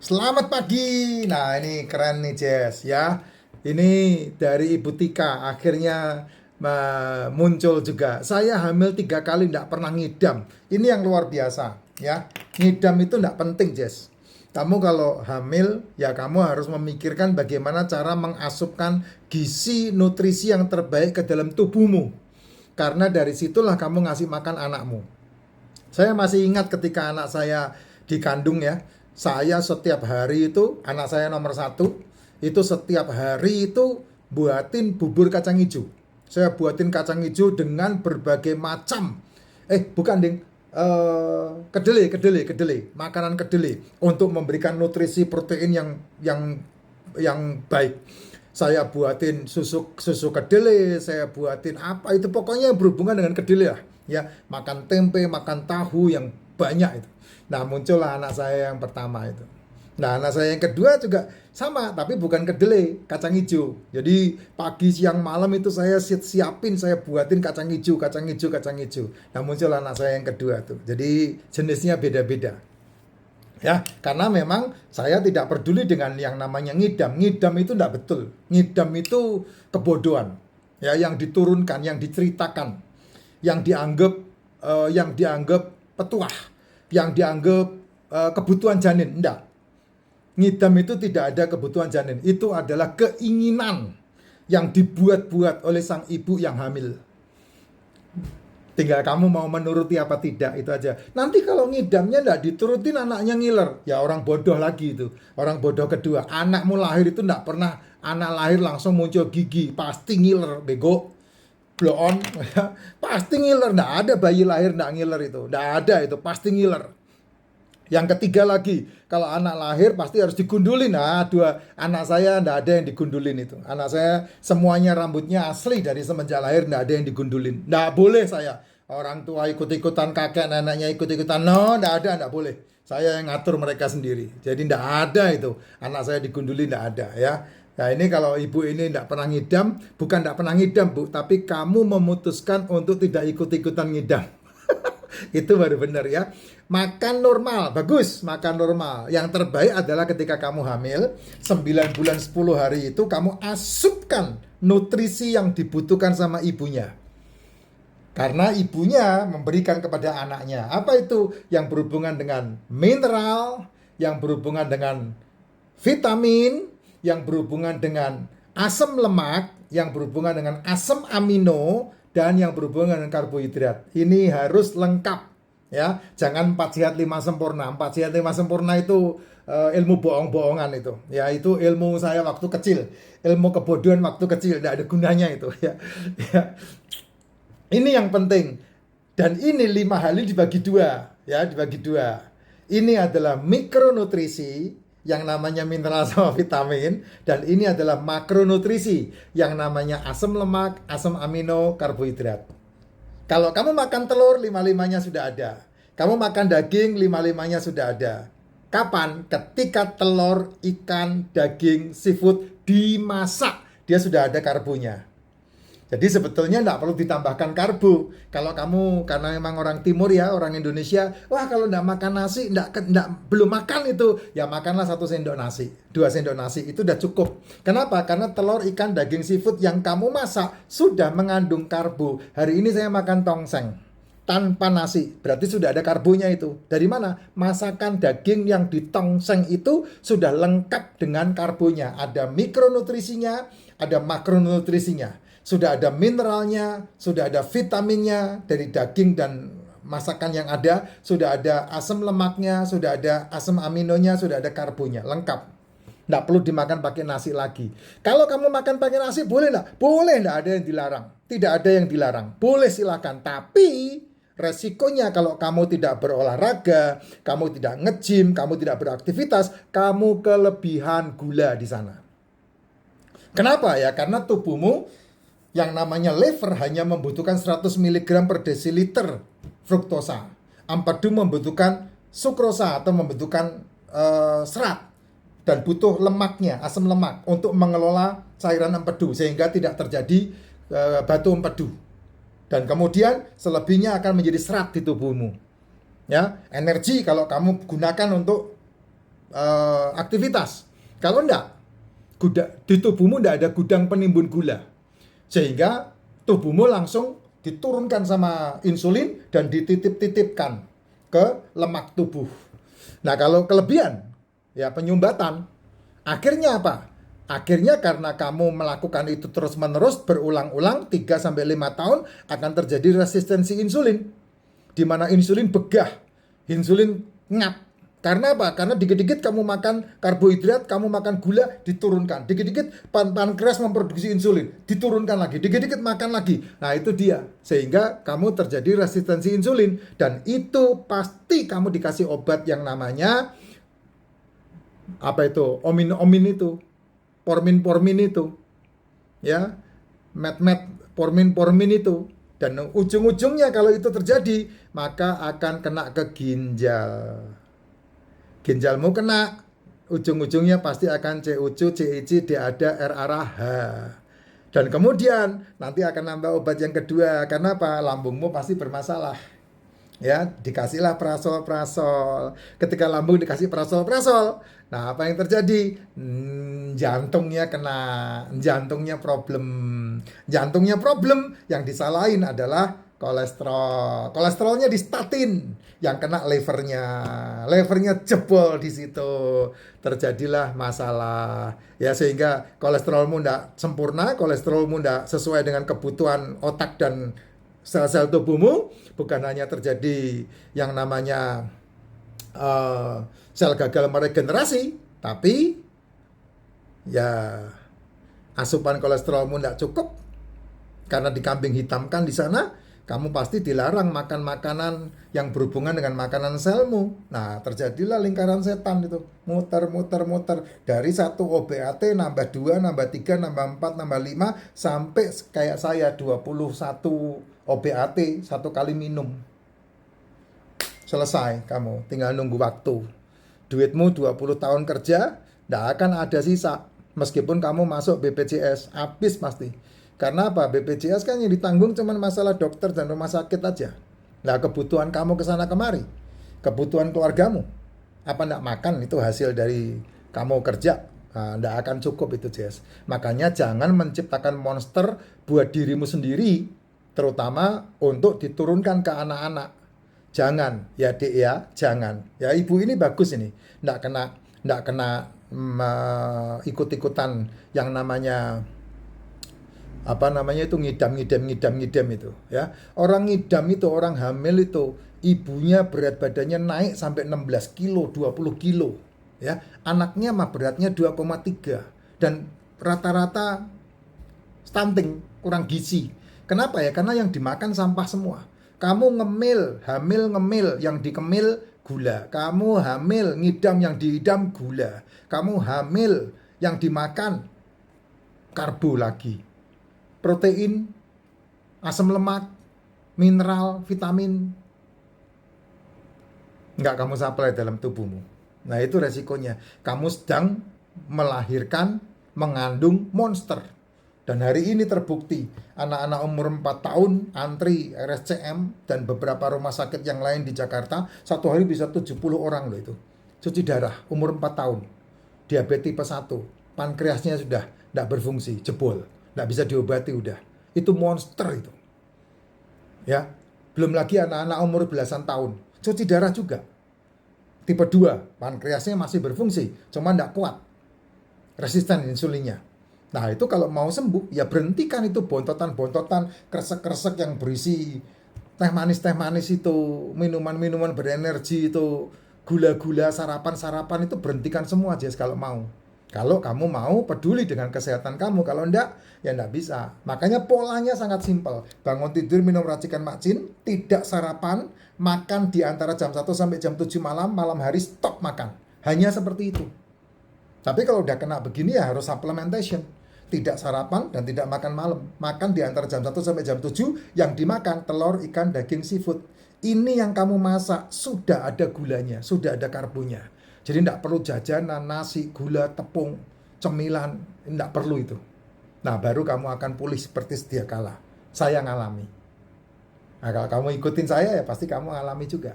Selamat pagi. Nah, ini keren nih, Jess ya. Ini dari Ibu Tika akhirnya muncul juga. Saya hamil 3 kali tidak pernah ngidam. Ini yang luar biasa ya. Ngidam itu tidak penting, Jess. Kamu kalau hamil ya kamu harus memikirkan bagaimana cara mengasupkan gizi nutrisi yang terbaik ke dalam tubuhmu. Karena dari situlah kamu ngasih makan anakmu. Saya masih ingat ketika anak saya dikandung ya. Saya setiap hari itu, anak saya nomor satu, itu setiap hari itu buatin bubur kacang hijau. Saya buatin kacang hijau dengan berbagai macam. Bukan ding. Kedelai, makanan kedelai untuk memberikan nutrisi protein yang baik. Saya buatin susu kedelai, saya buatin apa itu pokoknya yang berhubungan dengan kedelai lah. Ya, makan tempe, makan tahu yang banyak itu. Nah, muncullah anak saya yang pertama itu. Nah, anak saya yang kedua juga sama, tapi bukan kedelai, kacang hijau. Jadi pagi, siang, malam itu saya siapin, saya buatin kacang hijau, kacang hijau, kacang hijau. Nah, muncul anak saya yang kedua tuh. Jadi jenisnya beda-beda. Ya, karena memang saya tidak peduli dengan yang namanya ngidam. Ngidam itu tidak betul. Ngidam itu kebodohan. Ya, yang diturunkan, yang diceritakan, yang dianggap petuah, yang dianggap kebutuhan janin. Enggak. Ngidam itu tidak ada kebutuhan janin. Itu adalah keinginan yang dibuat-buat oleh sang ibu yang hamil. Tinggal kamu mau menuruti apa tidak, itu aja. Nanti kalau ngidamnya enggak diturutin anaknya ngiler. Ya orang bodoh lagi itu. Orang bodoh kedua. Anakmu lahir itu enggak pernah anak lahir langsung muncul gigi. Pasti ngiler, bego. Blow on. Pasti ngiler. Enggak ada bayi lahir enggak ngiler itu. Enggak ada itu. Pasti ngiler. Yang ketiga lagi, kalau anak lahir pasti harus digundulin. Nah, dua anak saya enggak ada yang digundulin itu. Anak saya semuanya rambutnya asli dari semenjak lahir, enggak ada yang digundulin. Enggak boleh saya. Orang tua ikut-ikutan, kakek neneknya ikut-ikutan. No, enggak boleh. Saya yang ngatur mereka sendiri. Jadi enggak ada itu. Anak saya digundulin enggak ada ya. Nah, ini kalau ibu ini enggak pernah ngidam, bukan enggak pernah ngidam, Bu, tapi kamu memutuskan untuk tidak ikut-ikutan ngidam. Itu baru benar ya. Makan normal, bagus, makan normal. Yang terbaik adalah ketika kamu hamil 9 bulan 10 hari itu kamu asupkan nutrisi yang dibutuhkan sama ibunya. Karena ibunya memberikan kepada anaknya. Apa itu? Yang berhubungan dengan mineral, yang berhubungan dengan vitamin, yang berhubungan dengan asam lemak, yang berhubungan dengan asam amino, dan yang berhubungan dengan karbohidrat. Ini harus lengkap ya. Jangan 4 sehat 5 sempurna. 4 sehat 5 sempurna itu ilmu bohong-bohongan itu. Ya, itu ilmu saya waktu kecil. Ilmu kebodohan waktu kecil, tidak ada gunanya itu ya. Ya. Ini yang penting. Dan ini 5 hal ini dibagi dua ya, dibagi dua. Ini adalah mikronutrisi yang namanya mineral sama vitamin, dan ini adalah makronutrisi yang namanya asam lemak, asam amino, karbohidrat. Kalau kamu makan telur, 5-5-nya sudah ada. Kamu makan daging, 5-5-nya sudah ada. Kapan? Ketika telur, ikan, daging, seafood dimasak, dia sudah ada karbonya. Jadi sebetulnya enggak perlu ditambahkan karbo. Kalau kamu, karena memang orang timur ya, orang Indonesia, wah kalau enggak makan nasi, belum makan itu, ya makanlah 1 sendok nasi, 2 sendok nasi, itu udah cukup. Kenapa? Karena telur, ikan, daging, seafood yang kamu masak sudah mengandung karbo. Hari ini saya makan tongseng tanpa nasi, berarti sudah ada karbonya itu. Dari mana? Masakan daging yang di tongseng itu sudah lengkap dengan karbonya. Ada mikronutrisinya, ada makronutrisinya. Sudah ada mineralnya, sudah ada vitaminnya dari daging dan masakan yang ada, sudah ada asam lemaknya, sudah ada asam aminonya, sudah ada karbonya, lengkap. Nggak perlu dimakan pakai nasi lagi. Kalau kamu makan pakai nasi, boleh nggak? Boleh, nggak ada yang dilarang. Tidak ada yang dilarang. Boleh silakan. Tapi resikonya kalau kamu tidak berolahraga, kamu tidak nge-gym, kamu tidak beraktivitas, kamu kelebihan gula di sana. Kenapa ya? Karena tubuhmu yang namanya liver hanya membutuhkan 100 mg per desiliter fruktosa. Empedu membutuhkan sukrosa atau membutuhkan serat dan butuh lemaknya, asam lemak untuk mengelola cairan empedu sehingga tidak terjadi batu empedu. Dan kemudian selebihnya akan menjadi serat di tubuhmu. Ya, energi kalau kamu gunakan untuk aktivitas. Kalau enggak, di tubuhmu enggak ada gudang penimbun gula. Sehingga tubuhmu langsung diturunkan sama insulin dan dititip-titipkan ke lemak tubuh. Nah, kalau kelebihan, ya penyumbatan, akhirnya apa? Akhirnya karena kamu melakukan itu terus-menerus berulang-ulang 3-5 tahun akan terjadi resistensi insulin. Di mana insulin begah, insulin ngap. Karena apa? Karena dikit-dikit kamu makan karbohidrat, kamu makan gula, diturunkan. Dikit-dikit pankreas memproduksi insulin, diturunkan lagi. Dikit-dikit makan lagi. Nah, itu dia. Sehingga kamu terjadi resistensi insulin. Dan itu pasti kamu dikasih obat yang namanya apa itu? Omin itu. Pormin itu. Ya. Pormin itu. Dan ujung-ujungnya kalau itu terjadi, maka akan kena ke ginjal. Ginjalmu kena, ujung-ujungnya pasti akan CUC, CIC, DADA, RAH. Dan kemudian nanti akan nambah obat yang kedua. Karena apa? Lambungmu pasti bermasalah. Ya, dikasihlah prasol. Ketika lambung dikasih prasol. Nah, apa yang terjadi? Jantungnya kena, jantungnya problem. Jantungnya problem, yang disalahin adalah kolesterol. Kolesterolnya di statin, yang kena levernya. Levernya jebol di situ. Terjadilah masalah. Ya, sehingga kolesterolmu tidak sempurna, kolesterolmu tidak sesuai dengan kebutuhan otak dan sel-sel tubuhmu. Bukan hanya terjadi yang namanya sel gagal meregenerasi, tapi ya asupan kolesterolmu tidak cukup. Karena dikambing hitamkan di sana, kamu pasti dilarang makan makanan yang berhubungan dengan makanan selmu. Nah, terjadilah lingkaran setan itu. Muter. Dari 1 OBAT, nambah 2, nambah 3, nambah 4, nambah 5, sampai kayak saya 21 OBAT 1 kali minum. Selesai kamu, tinggal nunggu waktu. Duitmu 20 tahun kerja, tidak akan ada sisa. Meskipun kamu masuk BPJS, habis pasti. Karena apa? BPJS kan yang ditanggung cuma masalah dokter dan rumah sakit aja. Nah, kebutuhan kamu kesana kemari, kebutuhan keluargamu, apa enggak makan, itu hasil dari kamu kerja. Nah, enggak akan cukup itu, Jess. Makanya jangan menciptakan monster buat dirimu sendiri, terutama untuk diturunkan ke anak-anak. Jangan, ya Dek ya, jangan. Ya Ibu ini bagus ini, enggak kena ikut-ikutan yang namanya itu ngidam itu ya. Orang ngidam itu, orang hamil itu, ibunya berat badannya naik sampai 16 kilo, 20 kilo ya. Anaknya mah beratnya 2,3 dan rata-rata stunting, kurang gizi. Kenapa ya? Karena yang dimakan sampah semua. Kamu hamil ngemil, yang dikemil gula. Kamu hamil ngidam, yang diidam gula. Kamu hamil yang dimakan karbo lagi. Protein, asam lemak, mineral, vitamin, nggak kamu supply dalam tubuhmu. Nah, itu resikonya. Kamu sedang melahirkan, mengandung monster. Dan hari ini terbukti, anak-anak umur 4 tahun antri RSCM dan beberapa rumah sakit yang lain di Jakarta, satu hari bisa 70 orang loh itu. Cuci darah, umur 4 tahun. Diabetes tipe 1, pankreasnya sudah tidak berfungsi, jebol. Nggak bisa diobati udah. Itu monster itu. Ya. Belum lagi anak-anak umur belasan tahun. Cuci darah juga. Tipe 2, pankreasnya masih berfungsi, cuma nggak kuat. Resisten insulinnya. Nah, itu kalau mau sembuh, ya berhentikan itu bontotan-bontotan, kresek-kresek yang berisi teh manis itu, minuman-minuman berenergi itu, gula-gula, sarapan-sarapan itu berhentikan semua aja kalau mau. Kalau kamu mau peduli dengan kesehatan kamu, kalau enggak, ya enggak bisa. Makanya polanya sangat simpel. Bangun tidur, minum racikan makcin, tidak sarapan, makan di antara jam 1 sampai jam 7 malam, malam hari stop makan. Hanya seperti itu. Tapi kalau udah kena begini ya harus supplementation. Tidak sarapan dan tidak makan malam. Makan di antara jam 1 sampai jam 7, yang dimakan telur, ikan, daging, seafood. Ini yang kamu masak, sudah ada gulanya, sudah ada karbonya. Jadi tidak perlu jajanan, nasi, gula, tepung, cemilan. Tidak perlu itu. Nah, baru kamu akan pulih seperti sedia kala. Saya ngalami. Nah, kalau kamu ikutin saya, ya pasti kamu alami juga.